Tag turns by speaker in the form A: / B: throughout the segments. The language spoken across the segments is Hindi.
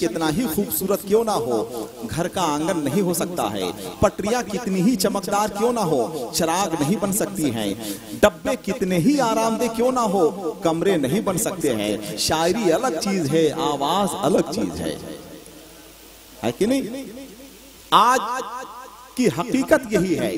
A: कितना ही खूबसूरत क्यों ना हो, घर का आंगन नहीं हो सकता है। पटरियां कितनी ही चमकदार क्यों ना हो, चिराग नहीं बन सकती हैं। डब्बे कितने ही आरामदेह क्यों ना हो, कमरे नहीं बन सकते हैं। शायरी अलग चीज है, आवाज अलग चीज है कि नहीं? आज की हकीकत यही है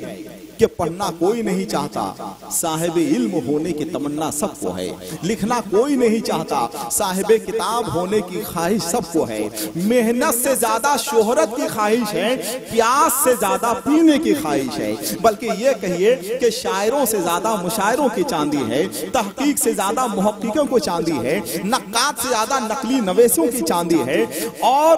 A: कि पढ़ना कोई नहीं चाहता, साहिब इल्म होने की तमन्ना सबको है। लिखना कोई नहीं चाहता, साहिब किताब होने की ख्वाहिश सबको है। मेहनत से ज्यादा शोहरत की ख्वाहिश है, प्यास से ज्यादा पीने की ख्वाहिश है। बल्कि ये कहिए कि शायरों से ज्यादा मुशायरों की चांदी है, तहकीक से ज्यादा मुहक्किकों को चांदी है, नक्कात से ज्यादा नकली नवेसों की चांदी है। और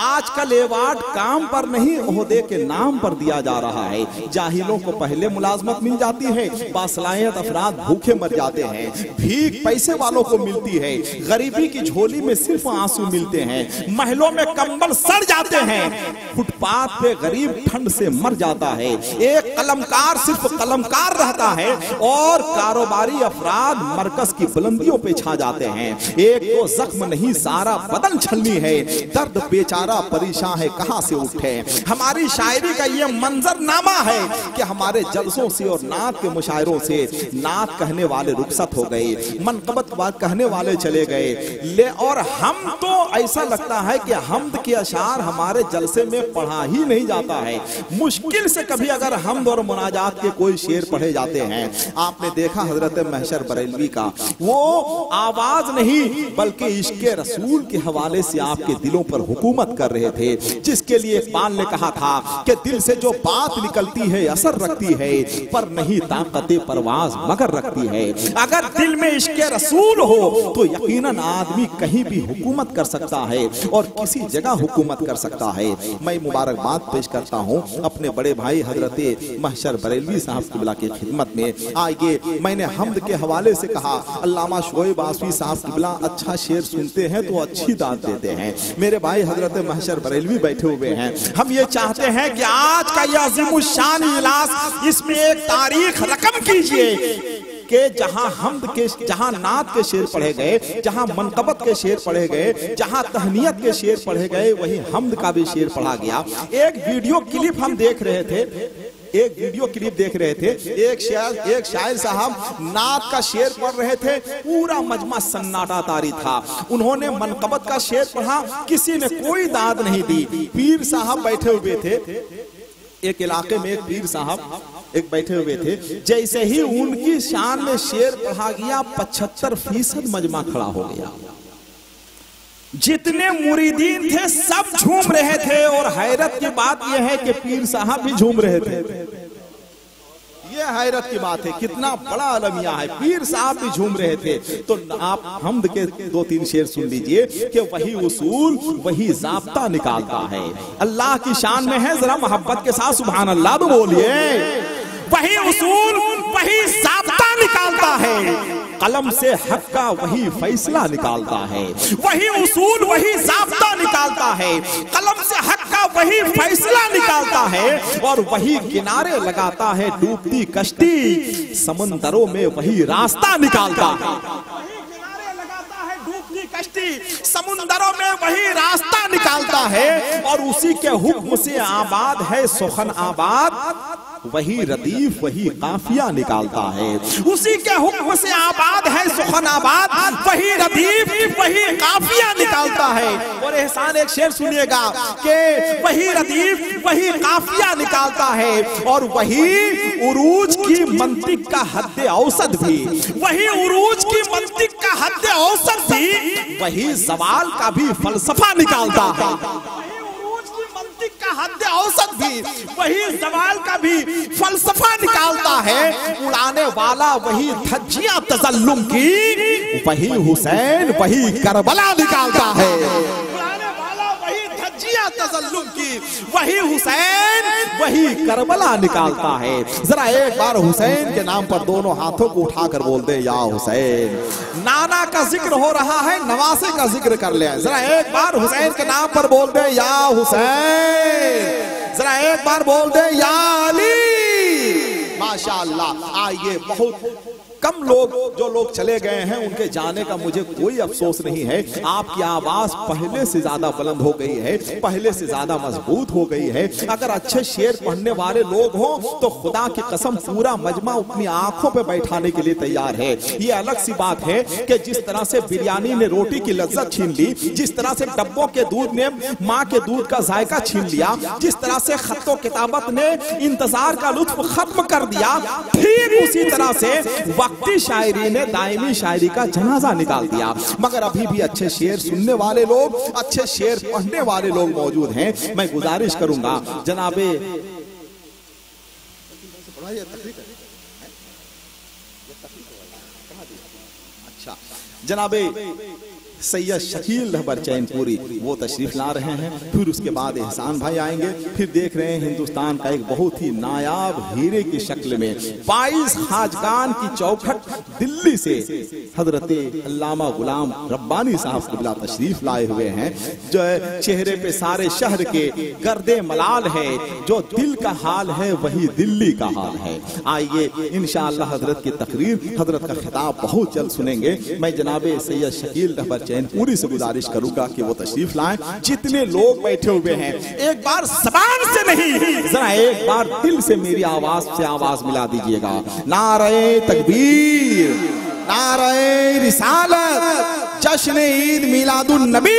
A: आजकल अवार्ड काम पर नहीं, ओहदे के नाम पर दिया जा रहा है। जाहिलों को पहले मुलाजमत मिल जाती है, बासलाहियत अफराद भूखे मर जाते हैं। भीख पैसे वालों को मिलती है, गरीबी की झोली में सिर्फ आंसू मिलते हैं। महलों में कंबल सड़ जाते हैं, फुटपाथ पे गरीब ठंड से मर जाता है। एक कलमकार सिर्फ कलमकार रहता है और कारोबारी अफराद मरकज की बुलंदियों पे छा जाते हैं। एक तो जख्म नहीं, सारा बदन छलनी है। दर्द बेचारा परेशान है, कहां से उठे। हमारी शायरी का ये मंजरनामा है कि हमारे जलसों से और नात के मुशायरों से नात कहने वाले रुखसत हो गए, मनकबत कहने वाले चले गए। और हम तो ऐसा लगता है कि हमद के अशार हमारे जलसे में पढ़ा ही नहीं जाता है। मुश्किल से कभी अगर हमद और मुनाजात के कोई शेर पढ़े जाते हैं। आपने देखा हजरत महशर बरेलवी का वो आवाज नहीं बल्कि इश्क़े रसूल के हवाले से आपके दिलों पर हुकूमत कर रहे थे, जिसके लिए इकबाल ने कहा था कि दिल से जो बात निकलती है असर रखती है, पर नहीं ताकते परवाज मगर रखती है। अगर दिल में इश्क़े रसूल हो तो यकीनन आदमी कहीं भी हुकूमत कर सकता है और किसी जगह हुकूमत कर सकता है। मैं मुबारकबाद पेश करता हूँ अपने बड़े भाई हजरत महशर बरेलवी साहब क़िबला की खिदमत में। आइए, मैंने हमद के हवाले से कहा, अल्लामा शोएब आसवी साहब क़िबला अच्छा शेर सुनते हैं तो अच्छी दाद देते हैं। मेरे भाई हजरत महशर बरेलवी बैठे हुए हैं। हम ये चाहते हैं कि आज का यह अज़ीमुश्शान इजलास, इसमें एक तारीख रकम कीजिए कि जहां हमद के, जहां नात के शेर पढ़े गए, जहां मनकबत के शेर पढ़े गए, जहां तहनीयत के शेर पढ़े गए, वहीं हमद का भी शेर पढ़ा गया। एक वीडियो क्लिप हम देख रहे थे, एक शायर साहब नात का शेर पढ़ रहे थे, पूरा मजमा सन्नाटा तारी था। उन्होंने मनकबत का शेर पढ़ा, किसी ने कोई दाद नहीं दी। पीर साहब बैठे हुए थे, एक इलाके में एक पीर साहब एक बैठे हुए थे। जैसे ही उनकी शान में शेर पढ़ा गया, 75% मजमा खड़ा हो गया। जितने मुरीदीन थे सब झूम रहे थे और हैरत की बात यह है कि पीर साहब भी झूम रहे थे। ये हैरत की बात है, कितना बड़ा अलमिया है। पीर साहब भी झूम रहे थे। तो आप हमद के 2-3 शेर सुन लीजिए कि वही उसूल वही ज़ाब्ता निकालता है। अल्लाह की शान में है, जरा मोहब्बत के साथ सुभान अल्लाह तो बोलिए। वही उसूल वही ज़ाब्ता निकालता है, कलम से हक का वही फैसला निकालता है। वही उसूल वही ज़ाब्ता निकालता है, कलम से हक का वही फैसला निकालता है। और वही किनारे लगाता है डूबती कश्ती, समंदरों में वही रास्ता निकालता है। कश्ती समुंदरों में वही रास्ता निकालता है। और उसी के हुक्म से आबाद है सुखन आबाद, वही रदीफ वही काफिया निकालता है। उसी के हुक्म से आबाद है सुखन आबाद, वही रदीफ वही काफिया निकालता है। और एहसान एक शेर सुनिएगा कि वही रदीफ वही काफिया निकालता है। और वही उरूज की मंतिक का हद औसत भी, वही उरूज की मंतिक का हद औसत भी, वही सवाल का भी फलसफा निकालता है। का हद औसत भी, वही सवाल का भी फलसफा निकालता है। उड़ाने वाला वही धज्जियां तज़ल्लुम की, वही हुसैन वही करबला निकालता है। उड़ाने वाला वही धज्जियां तज़ल्लुम की, वही हुसैन वही करबला निकालता है। जरा एक बार हुसैन के नाम पर दोनों हाथों को उठाकर बोल दे, या हुसैन। नाना का जिक्र हो रहा है, नवासे का जिक्र कर ले। जरा एक बार हुसैन के नाम पर बोल दे, या हुसैन। जरा एक बार बोल दे, या अली। माशाअल्लाह। आइए, बहुत कम लोग जो लोग चले गए हैं उनके जाने का मुझे कोई अफसोस नहीं है। आपकी आवाज पहले से ज्यादा बुलंद हो गई है, पहले से ज्यादा मजबूत हो गई है। अगर अच्छे शेर पढ़ने वाले लोग हों तो खुदा की कसम पूरा मजमा अपनी आंखों पे बैठाने के लिए तैयार है। ये अलग सी बात है कि जिस तरह से बिरयानी ने रोटी की लज्जत छीन ली, जिस तरह से डब्बों के दूध ने माँ के दूध का जायका छीन लिया, जिस तरह से खत्तो किताबत ने इंतजार का लुत्फ खत्म कर दिया, ठीक उसी तरह से वक्ती शायरी ने दायमी शायरी का जनाजा निकाल दिया। मगर अभी भी अच्छे शेर सुनने वाले लोग, अच्छे शेर पढ़ने वाले लोग मौजूद हैं। मैं गुजारिश करूंगा जनाबे अच्छा जनाबे सैयद शकील रहबर चैनपुरी वो तशरीफ ला रहे हैं। फिर उसके बाद एहसान भाई आएंगे। फिर देख रहे हैं हिंदुस्तान का एक बहुत ही नायाब हीरे की शक्ल में 22 खाजगान की चौखट दिल्ली से हजरत अल्लामा गुलाम रब्बानी साहब क़िबला तशरीफ लाए हुए हैं। जो चेहरे पे सारे शहर के गर्दे मलाल है, जो दिल का हाल है वही दिल्ली का हाल है। आइए इंशाअल्लाह हजरत की तकरीर, हजरत का खिताब बहुत जल्द सुनेंगे। मैं जनाबे सैयद शकील रहबर चैनपुरी से गुजारिश करूंगा कि वो तशरीफ लाएं। जितने लोग बैठे हुए हैं एक बार ज़बान से नहीं, जरा एक बार दिल से मेरी आवाज से आवाज मिला दीजिएगा। नारे तकबीर, नारे रिसालत, जश्न ईद मिलादुन नबी,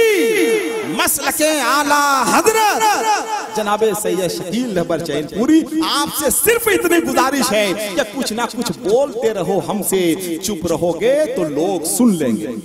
A: मसलके आला हजरत जनाबे सैयद शकील रहबर चैनपुरी। आपसे सिर्फ इतनी गुजारिश है कि कुछ ना कुछ बोलते रहो हमसे, चुप रहोगे तो लोग सुन लेंगे।